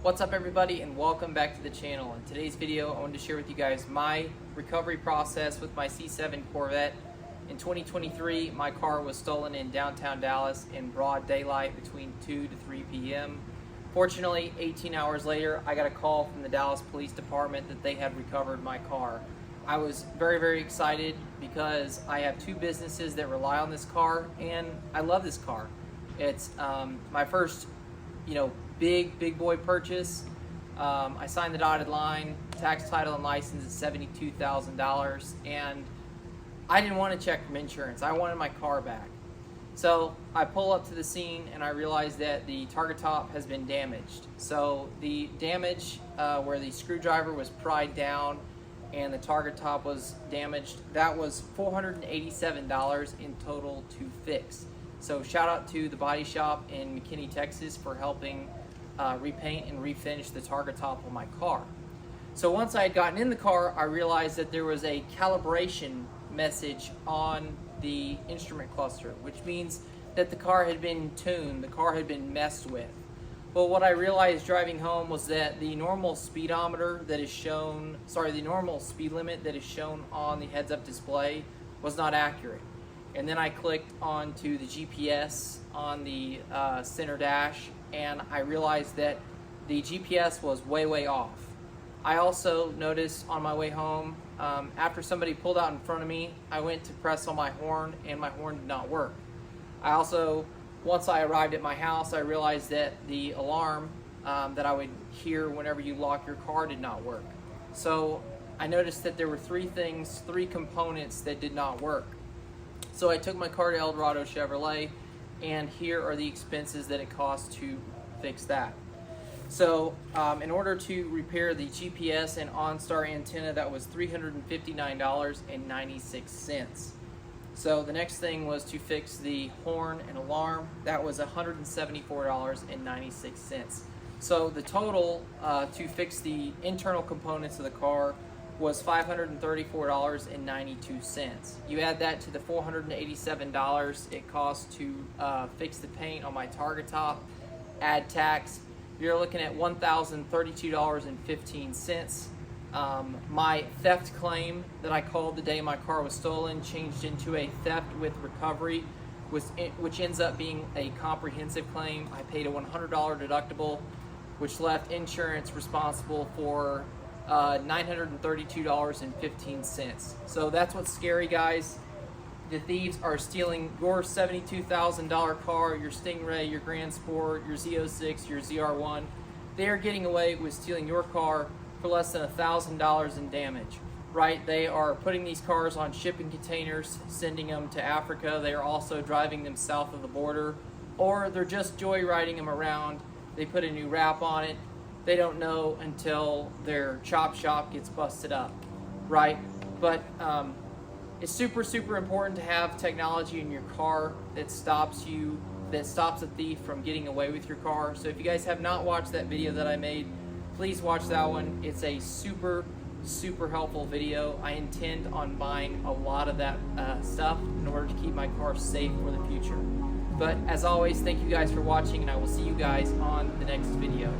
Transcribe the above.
What's up everybody, and welcome back to the channel. In today's video I wanted to share with you guys my recovery process with my C7 Corvette. In 2023 my car was stolen in downtown Dallas in broad daylight between 2 to 3 p.m. Fortunately, 18 hours later I got a call from the Dallas Police Department that they had recovered my car. I was very excited because I have two businesses that rely on this car and I love this car. It's my first big boy purchase. I signed the dotted line, tax, title, and license at $72,000, and I didn't want to check from insurance. I wanted my car back. So I pull up to the scene and I realize that the Targa Top has been damaged. So the damage where the screwdriver was pried down and the Targa Top was damaged, that was $487 in total to fix. So shout out to the body shop in McKinney, Texas for helping repaint and refinish the Targa Top on my car. So once I had gotten in the car, I realized that there was a calibration message on the instrument cluster, which means that the car had been tuned, the car had been messed with. Well, what I realized driving home was that the normal speedometer that is shown, the normal speed limit that is shown on the heads-up display was not accurate. And then I clicked onto the GPS on the center dash, and I realized that the GPS was way off. I also noticed on my way home, after somebody pulled out in front of me, I went to press on my horn and my horn did not work. I also, once I arrived at my house, I realized that the alarm that I would hear whenever you lock your car did not work. So I noticed that there were three components that did not work. So I took my car to Eldorado Chevrolet, and here are the expenses that it cost to fix that. So in order to repair the GPS and OnStar antenna, that was $359.96. So the next thing was to fix the horn and alarm. That was $174.96. So the total to fix the internal components of the car was $534.92. You add that to the $487 it costs to fix the paint on my Targa Top, add tax, you're looking at $1,032.15. My theft claim that I called the day my car was stolen changed into a theft with recovery, which ends up being a comprehensive claim. I paid a $100 deductible, which left insurance responsible for $932.15. So that's what's scary, guys. The thieves are stealing your $72,000 car, your Stingray, your Grand Sport, your Z06, your ZR1. They are getting away with stealing your car for less than $1,000 in damage, right? They are putting these cars on shipping containers, sending them to Africa. They are also driving them south of the border, or they're just joyriding them around. They put a new wrap on it. They don't know until their chop shop gets busted up, right? But it's super important to have technology in your car that stops a thief from getting away with your car. So if you guys have not watched that video that I made, please watch that one. It's a super helpful video. I intend on buying a lot of that stuff in order to keep my car safe for the future. But as always, thank you guys for watching, and I will see you guys on the next video.